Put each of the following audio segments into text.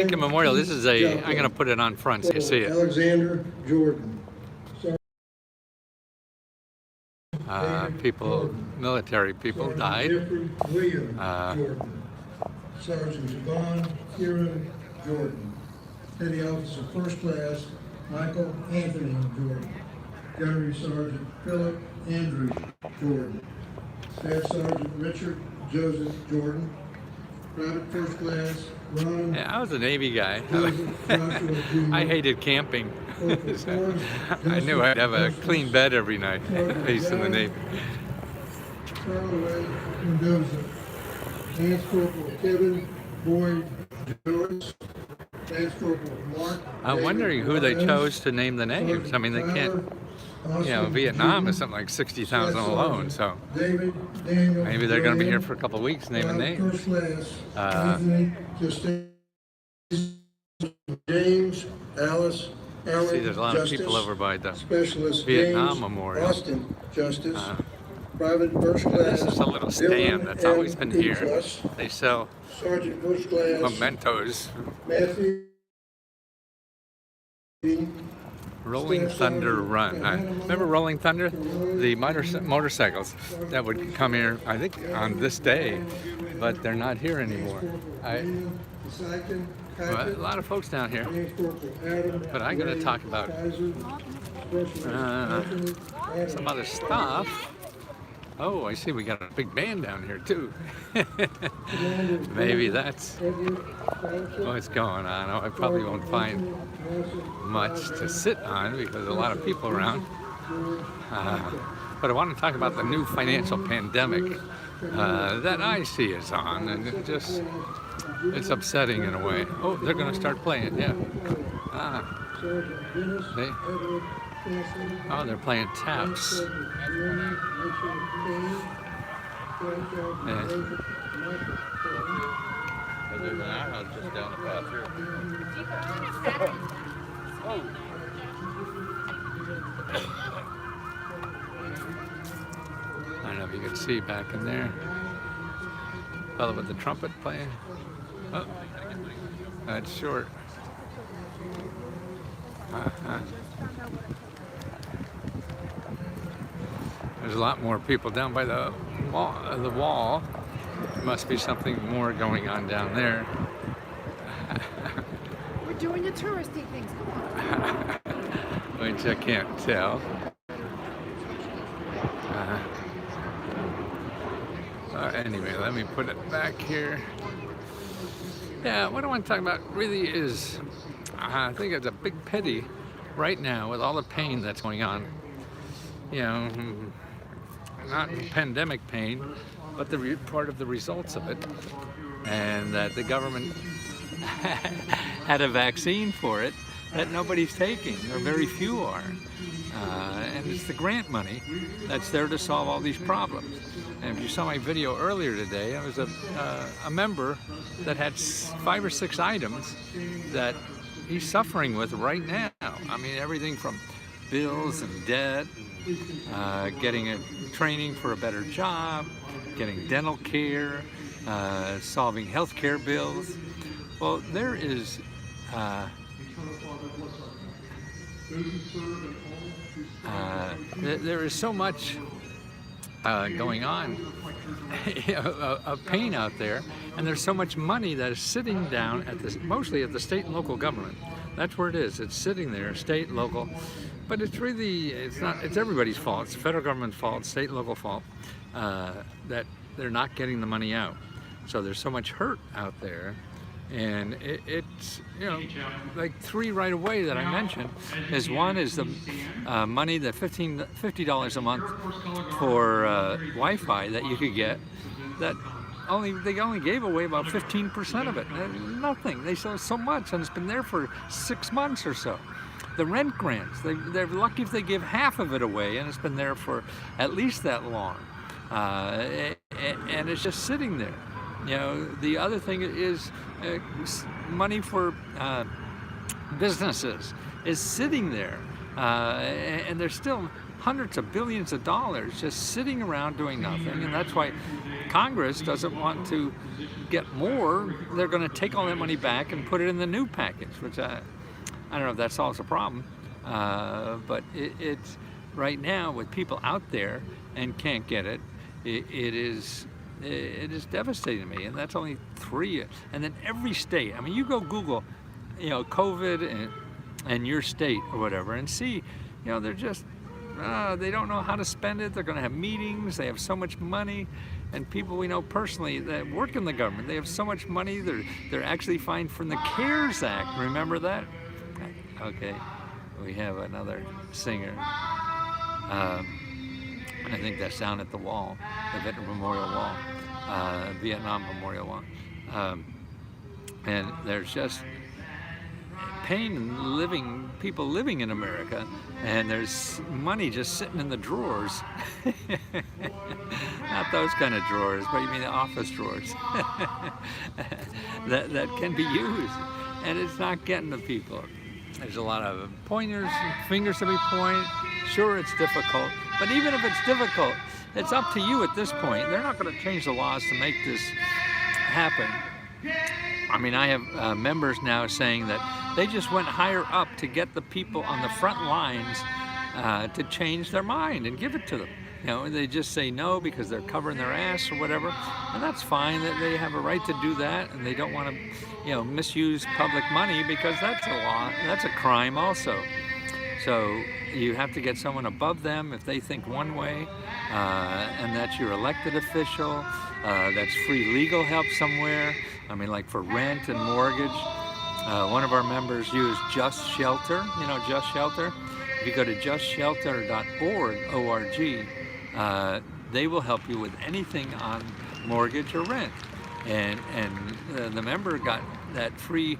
Lincoln Memorial. This is a, I'm going to put it on front so you see it. Alexander Jordan. People, military people died. Jeffrey William Jordan. Sergeant Yvonne Kieran Jordan. Petty Officer First Class Michael Anthony Jordan. Gunnery Sergeant Philip Andrew Jordan. Staff Sergeant Richard Joseph Jordan. Private First Class Ron. Yeah, I was a Navy guy. I hated camping. I knew I'd have a clean bed every night based in the Navy. Charlie Mendoza. Lance Corporal Kevin Boyd Jones. Lance Corporal Mark. I'm wondering who they chose to name the names. I mean, they can't, you know, Vietnam is something like 60,000 alone, so maybe they're going to be here for a couple of weeks naming names. James, Alice, Alan, see, there's a lot of people over by the Vietnam Memorial. Austin, Justice, Private First Class. This is a little stand that's always been here. They sell Sergeant First Class mementos. Matthew. Rolling Thunder Run. Remember Rolling Thunder? The motorcycles that would come here, I think, on this day, but they're not here anymore. Well, a lot of folks down here, but I'm going to talk about some other stuff. Oh, I see we got a big band down here too. Maybe that's what's going on. I probably won't find much to sit on because there's a lot of people around. But I want to talk about the new financial pandemic that I see is on, and it's upsetting in a way. Oh, they're going to start playing, yeah. They're playing taps. Other than that, I was just down the path here. I don't know if you can see back in there. Fellow with the trumpet playing. Oh, that's short. There's a lot more people down by the wall. There must be something more going on down there. We're doing the touristy things. Come on. Which I can't tell. Anyway, let me put it back here. Yeah, what I want to talk about really is, I think it's a big pity right now with all the pain that's going on. You know, not pandemic pain, but the part of the results of it. And that the government had a vaccine for it that nobody's taking, or very few are. And it's the grant money that's there to solve all these problems. And if you saw my video earlier today, I was a member that had 5 or 6 items that he's suffering with right now. I mean, everything from bills and debt, getting a training for a better job, getting dental care, solving health care bills. Well, there is there is so much going on of pain out there, and there's so much money that is sitting down at mostly at the state and local government. That's where it is. It's sitting there, state, local, but it's not. It's everybody's fault. It's the federal government's fault, state and local fault, that they're not getting the money out. So there's so much hurt out there. And it's, you know, like 3 right away that I mentioned is one is the money, the $50 a month for Wi-Fi that you could get, that they only gave away about 15% of it. Nothing. They sold so much, and it's been there for 6 months or so. The rent grants, they're lucky if they give half of it away, and it's been there for at least that long. And it's just sitting there. You know, the other thing is money for businesses is sitting there, and they're still hundreds of billions of dollars just sitting around doing nothing, and that's why Congress doesn't want to get more. They're going to take all that money back and put it in the new package, which I don't know if that solves the problem, but it's right now with people out there and can't get it, it is devastating to me, and that's only 3. And then every state, I mean, you go Google, COVID and your state or whatever, and see, they're just, they don't know how to spend it. They're going to have meetings. They have so much money, and people we know personally that work in the government, they have so much money. They're actually fined from the CARES Act. Remember that? Okay, we have another singer. I think that's down at the wall, the Veteran Memorial Wall, Vietnam Memorial Wall. And there's just pain in people living in America, and there's money just sitting in the drawers. Not those kind of drawers, but you mean the office drawers. that can be used, and it's not getting to people. There's a lot of pointers and fingers to be pointed. Sure, it's difficult, but even if it's difficult, it's up to you at this point. They're not going to change the laws to make this happen. I mean, I have members now saying that they just went higher up to get the people on the front lines to change their mind and give it to them. They just say no because they're covering their ass or whatever, and that's fine. That they have a right to do that, and they don't want to, misuse public money, because that's a law. That's a crime also. So you have to get someone above them if they think one way, and that's your elected official. That's free legal help somewhere. I mean, like for rent and mortgage. One of our members used Just Shelter. Just Shelter. If you go to justshelter.org, they will help you with anything on mortgage or rent. And the member got that free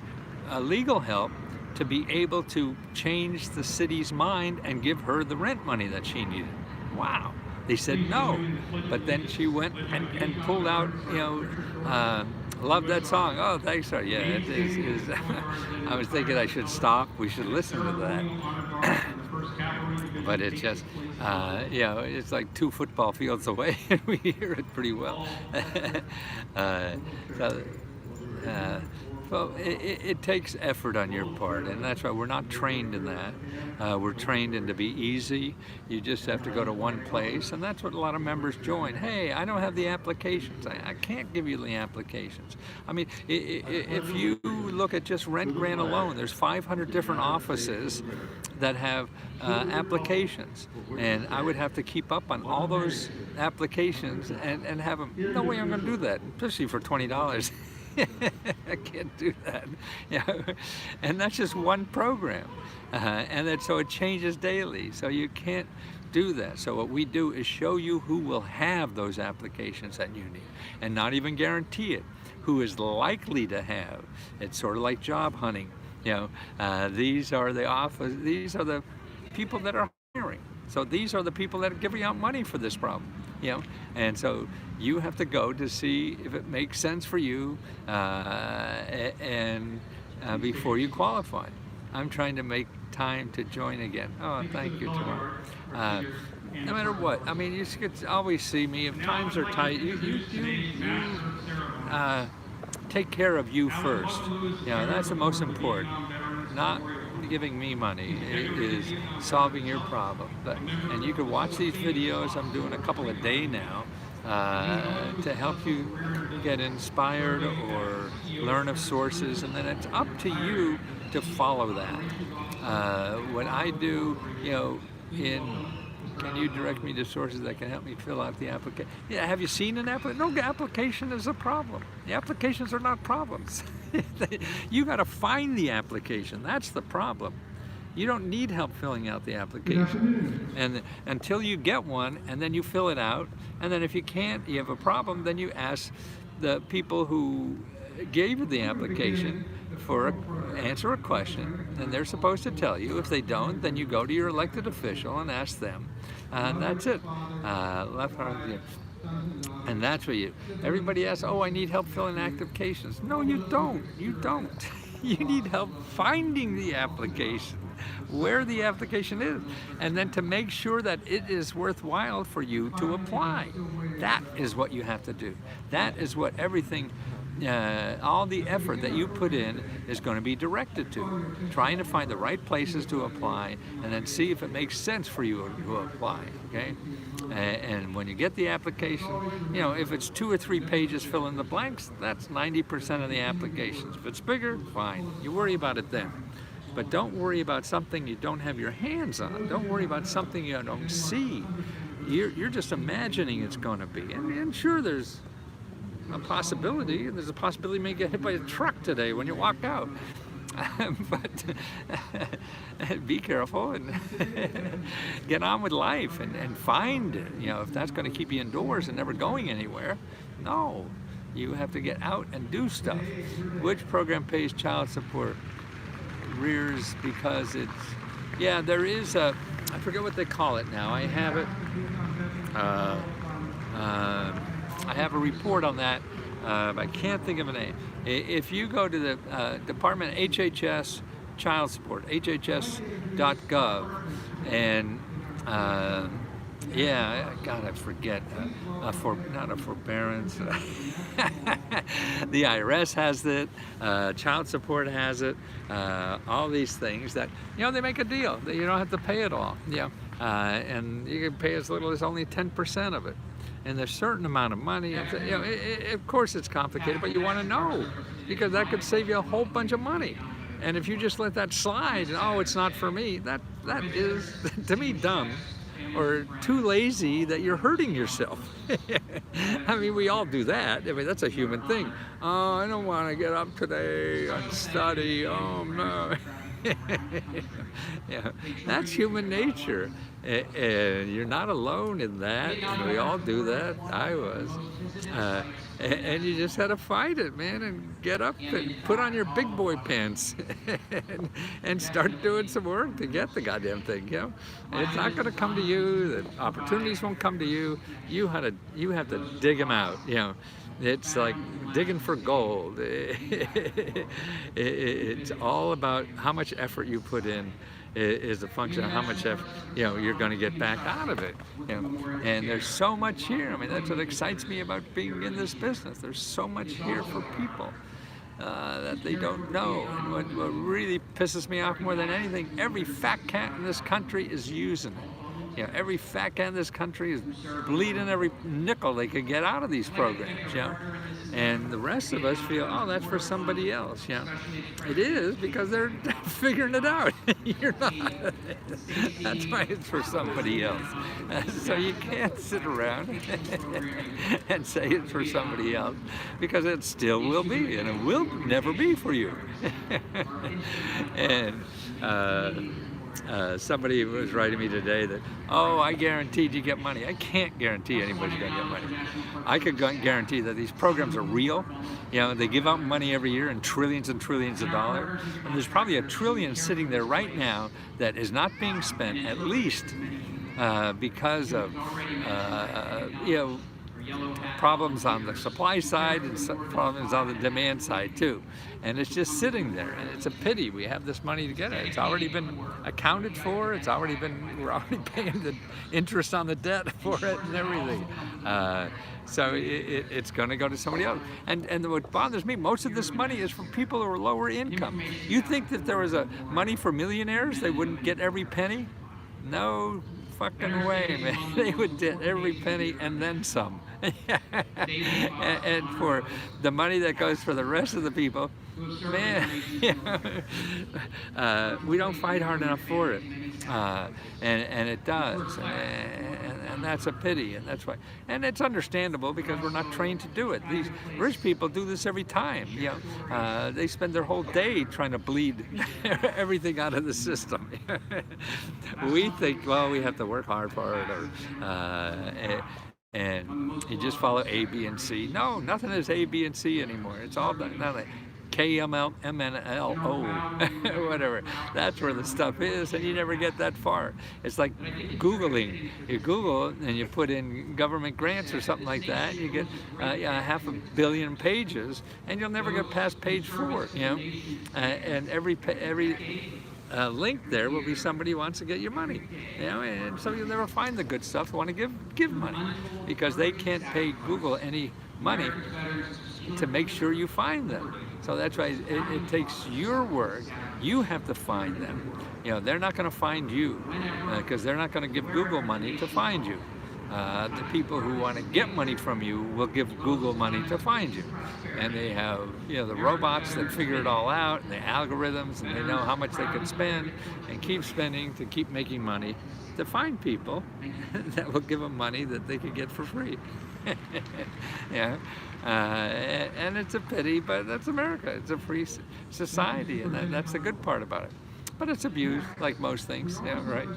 legal help to be able to change the city's mind and give her the rent money that she needed. Wow. They said no, but then she went and pulled out, love that song. Oh, thanks, sir. Yeah, it is. I was thinking I should stop. We should listen to that. But it's just, it's like 2 football fields away, and we hear it pretty well. Well, it takes effort on your part, and that's why we're not trained in that. We're trained in to be easy. You just have to go to one place, and that's what a lot of members join. Hey, I don't have the applications. I can't give you the applications. I mean, if you look at just rent grant alone, there's 500 different offices that have applications, and I would have to keep up on all those applications and have them. No way I'm going to do that, especially for $20. I can't do that. And that's just one program, so it changes daily. So you can't do that. So what we do is show you who will have those applications that you need, and not even guarantee it. Who is likely to have? It's sort of like job hunting. These are the people that are hiring. So these are the people that are giving out money for this problem. And so you have to go to see if it makes sense for you, and before you qualify. I'm trying to make time to join again. Oh, thank you, Tamar. No matter what, I mean, you could always see me. If times are tight, you take care of you first. That's the most important. Not giving me money is solving your problem. And you can watch these videos. I'm doing a couple a day now to help you get inspired or learn of sources, and then it's up to you to follow that. What I do, can you direct me to sources that can help me fill out the application? Yeah, have you seen an application? No application is a problem. The applications are not problems. You got to find the application. That's the problem. You don't need help filling out the application. And until you get one, and then you fill it out, and then if you can't, you have a problem, then you ask the people who gave you the application answer a question, and they're supposed to tell you. If they don't, then you go to your elected official and ask them, and that's it. And that's what everybody asks, oh, I need help filling applications. No, you don't. You need help finding the application. where the application is, and then to make sure that it is worthwhile for you to apply. That is what you have to do. That is what everything, all the effort that you put in is going to be directed to. Trying to find the right places to apply, and then see if it makes sense for you to apply, okay? And when you get the application, you know, if it's 2 or 3 pages fill in the blanks, that's 90% of the applications. If it's bigger, fine. You worry about it then. But don't worry about something you don't have your hands on. Don't worry about something you don't see. You're just imagining it's going to be. And sure, there's a possibility. There's a possibility you may get hit by a truck today when you walk out. But be careful and get on with life and find, you know, if that's going to keep you indoors and never going anywhere. No, you have to get out and do stuff. Which program pays child support? Rears, because it's, yeah, there is a, I forget what they call it now. I have it. I have a report on that. But I can't think of a name. If you go to the Department HHS Child Support, hhs.gov, and yeah, God, I forget, not a forbearance. The IRS has it, child support has it, all these things that, you know, they make a deal that you don't have to pay it all, yeah, and you can pay as little as only 10% of it. And there's a certain amount of money, you know, of course it's complicated, but you want to know, because that could save you a whole bunch of money. And if you just let that slide, and oh, it's not for me, that is, to me, dumb, or too lazy that you're hurting yourself. I mean, we all do that. I mean, that's a human thing. Oh, I don't want to get up today and study. Oh, no. Yeah, that's human nature. And you're not alone in that. We all do that. I was. And you just had to fight it, man, and get up and put on your big boy pants and start doing some work to get the goddamn thing, you know? And it's not going to come to you. The opportunities won't come to you. You have to dig them out, you know? It's like digging for gold. It's all about how much effort you put in is a function of how much effort, you know, you're going to get back out of it. You know? And there's so much here. I mean, that's what excites me about being in this business. There's so much here for people that they don't know. And what really pisses me off more than anything, every fat cat in this country is using it. You know, every fat cat in this country is bleeding every nickel they could get out of these programs, you know? And the rest of us feel, oh, that's for somebody else, you know? It is, because they're figuring it out. You're not. That's why it's for somebody else. So you can't sit around and say it's for somebody else, because it still will be, and it will never be for you. And somebody was writing me today that, oh, I guaranteed you get money. I can't guarantee anybody's going to get money. I could guarantee that these programs are real. You know, they give out money every year in trillions and trillions of dollars. And there's probably $1 trillion sitting there right now that is not being spent, at least because of, you know, problems on the supply side and problems on the demand side too. And it's just sitting there, and it's a pity. We have this money to get it. It's already been accounted for. We're already paying the interest on the debt for it and everything. So it's going to go to somebody else. And what bothers me, most of this money is from people who are lower income. You think that there was a money for millionaires, they wouldn't get every penny? No fucking way, man. They would get every penny and then some. And for the money that goes for the rest of the people, man, we don't fight hard enough for it. And it does. And that's a pity, and that's why. And it's understandable, because we're not trained to do it. These rich people do this every time. You know, they spend their whole day trying to bleed everything out of the system. We think, well, we have to work hard for it, or and you just follow A, B, and C. No, nothing is A, B, and C anymore. It's all done. Nothing. KML, MNLO, whatever. That's where the stuff is, and you never get that far. It's like Googling. You Google and you put in government grants or something like that, you get 500 million pages, and you'll never get past page 4. You know, and every link there will be somebody who wants to get your money, and so you'll never find the good stuff who want to give money, because they can't pay Google any money to make sure you find them. So that's why it takes your work. You have to find them. They're not going to find you, because they're not going to give Google money to find you. The people who want to get money from you will give Google money to find you. And they have, the robots that figure it all out, and the algorithms, and they know how much they can spend and keep spending to keep making money to find people that will give them money that they can get for free. And it's a pity, but that's America. It's a free society, and that's the good part about it. But it's abused, like most things, right?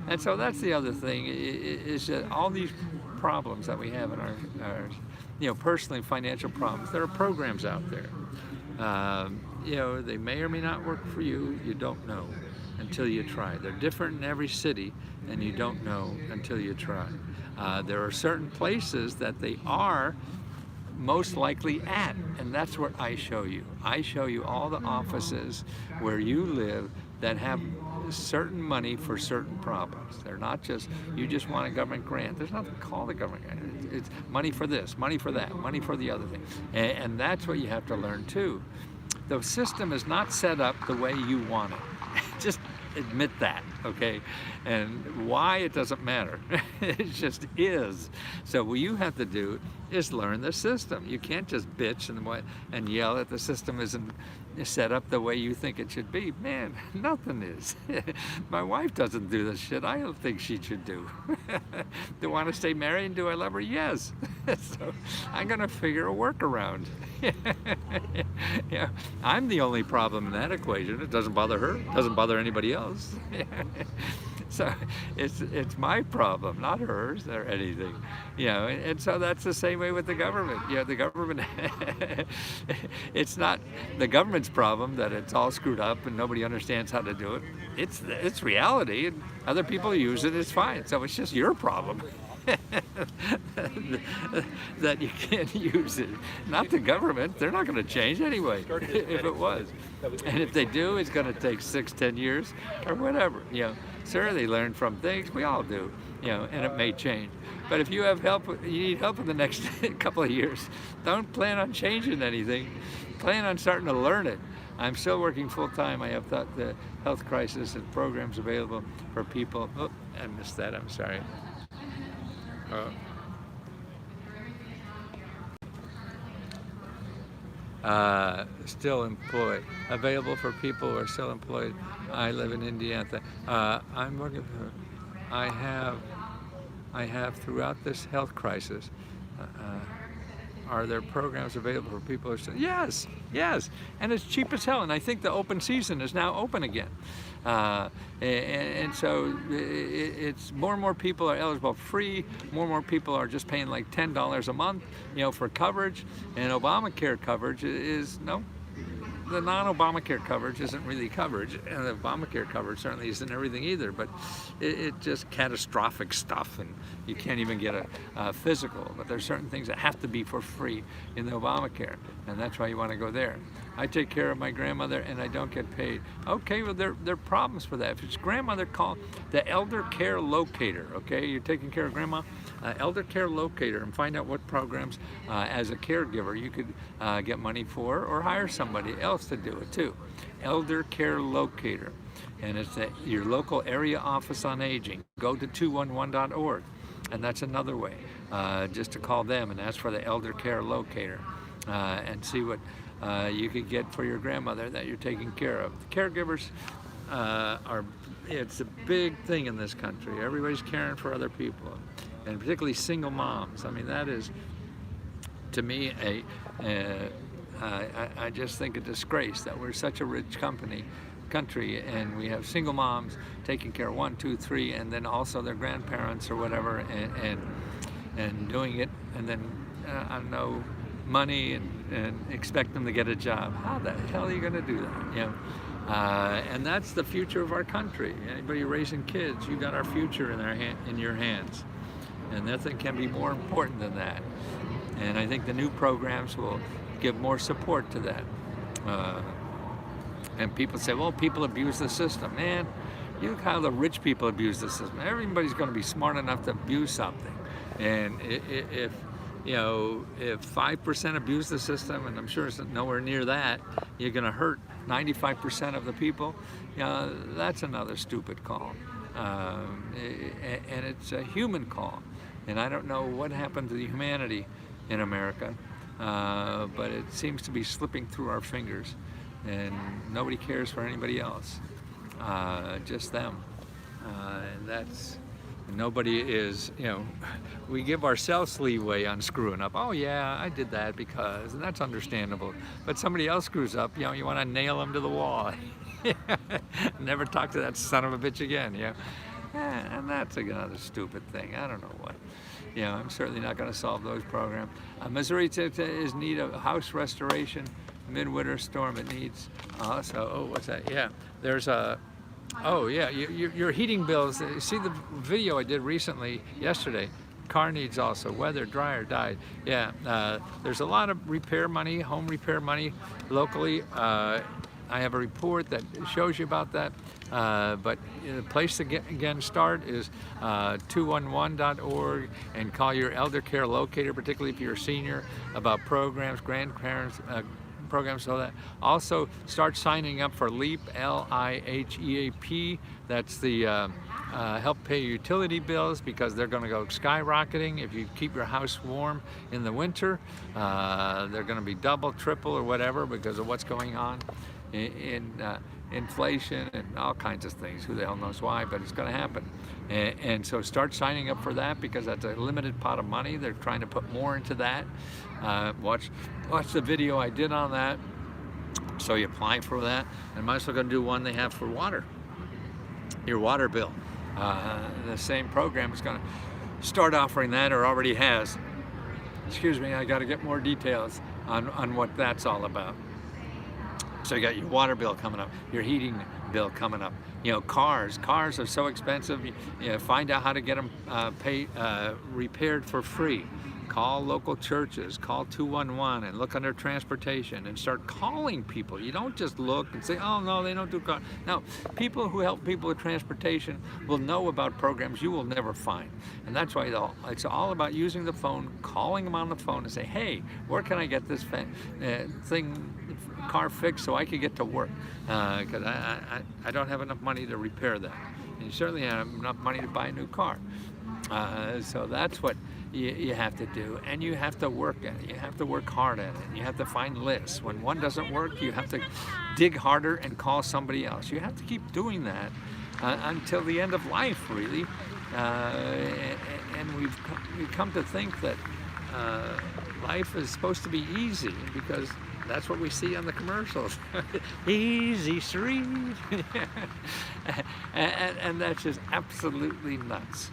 And so that's the other thing, is that all these problems that we have in our personally financial problems, there are programs out there. They may or may not work for you. You don't know until you try. They're different in every city, and you don't know until you try. There are certain places that they are most likely at, and that's what I show you. I show you all the offices where you live that have certain money for certain problems. They're not just, you just want a government grant. There's nothing called a government grant. It's money for this, money for that, money for the other thing. And that's what you have to learn too. The system is not set up the way you want it. Just admit that, okay? And why, it doesn't matter. It just is. So what you have to do is learn the system. You can't just bitch and yell that the system isn't set up the way you think it should be. Man, nothing is. My wife doesn't do this shit I don't think she should do. Do I want to stay married and do I love her? Yes. So I'm gonna figure a workaround. I'm the only problem in that equation. It doesn't bother her, it doesn't bother anybody else. So it's my problem, not hers or anything. And so that's the same way with the government. The government, it's not the government's problem that it's all screwed up and nobody understands how to do it. It's reality, and other people use it, it's fine. So it's just your problem. That you can't use it. Not the government. They're not going to change anyway, if it was. And if they do, it's going to take 6-10 years or whatever. Sure, they learn from things. We all do. And it may change. But if you have help, you need help in the next couple of years, don't plan on changing anything. Plan on starting to learn it. I'm still working full-time. I have the health crisis and programs available for people. Oh, I missed that. I'm sorry. Still employed, available for people who are still employed. I live in Indiana. I'm working for, I have throughout this health crisis, are there programs available for people who are still, yes, and it's cheap as hell, and I think the open season is now open again. And so it's more and more people are eligible free, more and more people are just paying like $10 a month, for coverage, and Obamacare coverage is, no, the non-Obamacare coverage isn't really coverage, and the Obamacare coverage certainly isn't everything either, but it's just catastrophic stuff, and you can't even get a physical. But there's certain things that have to be for free in the Obamacare, and that's why you want to go there. I take care of my grandmother and I don't get paid. Okay, well, there are problems for that. If it's grandmother, call the Elder Care Locator, okay? You're taking care of grandma, Elder Care Locator, and find out what programs as a caregiver you could get money for, or hire somebody else to do it too. Elder Care Locator. And it's your local area office on aging. Go to 211.org, and that's another way, just to call them and ask for the Elder Care Locator, and see what you could get for your grandmother that you're taking care of. The caregivers it's a big thing in this country. Everybody's caring for other people, and particularly single moms. I mean, that is, to me, I just think a disgrace that we're such a rich country, and we have single moms taking care of 1, 2, 3, and then also their grandparents or whatever, and doing it, and then on no money, and expect them to get a job. How the hell are you going to do that? And that's the future of our country. Anybody raising kids, you got our future in your hands, and nothing can be more important than that. And I think the new programs will give more support to that. And people say, well, people abuse the system. Man, you look how the rich people abuse the system. Everybody's going to be smart enough to abuse something. And if if 5% abuse the system, and I'm sure it's nowhere near that, you're going to hurt 95% of the people. That's another stupid call. And it's a human call. And I don't know what happened to the humanity in America, but it seems to be slipping through our fingers. And nobody cares for anybody else, just them. And that's, nobody is, we give ourselves leeway on screwing up. Oh yeah, I did that because, and that's understandable. But somebody else screws up, you want to nail them to the wall. Never talk to that son of a bitch again, and that's another stupid thing. I don't know what. I'm certainly not going to solve those programs. Missouri is in need of house restoration. Midwinter storm it needs. What's that? Yeah, there's a. Oh yeah, your heating bills. You see the video I did recently, yesterday. Car needs also weather, dryer, died. Yeah, there's a lot of repair money, home repair money locally. I have a report that shows you about that. But the place to start is 211.org, and call your elder care locator, particularly if you're a senior, about programs, grandparents. Programs, so that also start signing up for LEAP, LIHEAP. That's the help pay utility bills, because they're going to go skyrocketing if you keep your house warm in the winter. They're going to be double, triple, or whatever because of what's going on in inflation and all kinds of things. Who the hell knows why, but it's going to happen. And so start signing up for that, because that's a limited pot of money. They're trying to put more into that. Watch the video I did on that. So you apply for that. And I'm also going to do one they have for water. Your water bill. The same program is going to start offering that, or already has. Excuse me, I got to get more details on what that's all about. So you got your water bill coming up, your heating bill coming up. Cars are so expensive. Find out how to get them repaired for free. Call local churches, call 211 and look under transportation and start calling people. You don't just look and say, oh no, they don't do car. No, people who help people with transportation will know about programs you will never find. And that's why it's all about using the phone, calling them on the phone and say, hey, where can I get this car fixed so I can get to work? Because I don't have enough money to repair that. And you certainly have enough money to buy a new car. So that's what you have to do, and you have to work at it. You have to work hard at it. You have to find lists. When one doesn't work, you have to dig harder and call somebody else. You have to keep doing that until the end of life, really. And we've come to think that life is supposed to be easy, because that's what we see on the commercials. Easy street. and that's just absolutely nuts.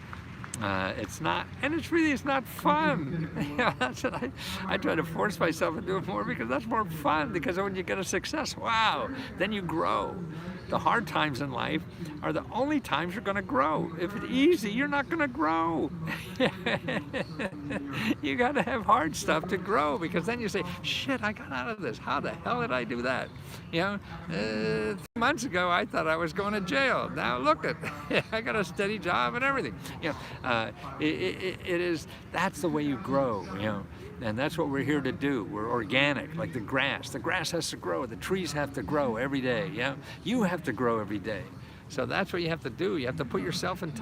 It's not, and it's not fun. That's what I try to force myself to do it more, because that's more fun. Because when you get a success, wow, then you grow. The hard times in life are the only times you're going to grow. If it's easy, you're not going to grow. You got to have hard stuff to grow, because then you say, shit, I got out of this. How the hell did I do that? 3 months ago, I thought I was going to jail. Now look at, I got a steady job and everything. That's the way you grow, And that's what we're here to do. We're organic, like the grass. The grass has to grow. The trees have to grow every day. You have to grow every day. So that's what you have to do. You have to put yourself in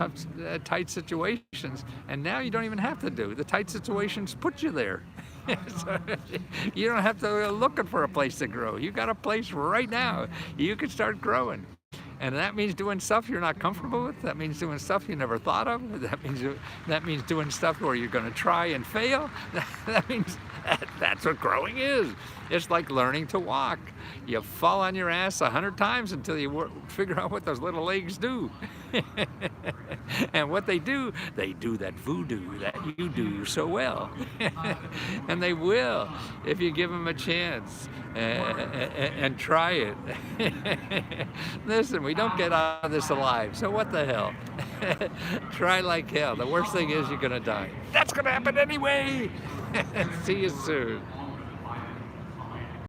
tight situations, and now you don't even have to do. The tight situations put you there. So you don't have to go looking for a place to grow. You got a place right now. You can start growing. And that means doing stuff you're not comfortable with. That means doing stuff you never thought of. That means doing stuff where you're going to try and fail. That means that's what growing is. It's like learning to walk. You fall on your ass 100 times until you figure out what those little legs do. And what they do that voodoo that you do so well. And they will, if you give them a chance and try it. Listen, we don't get out of this alive, so what the hell? Try like hell. The worst thing is you're going to die. That's going to happen anyway. See you soon.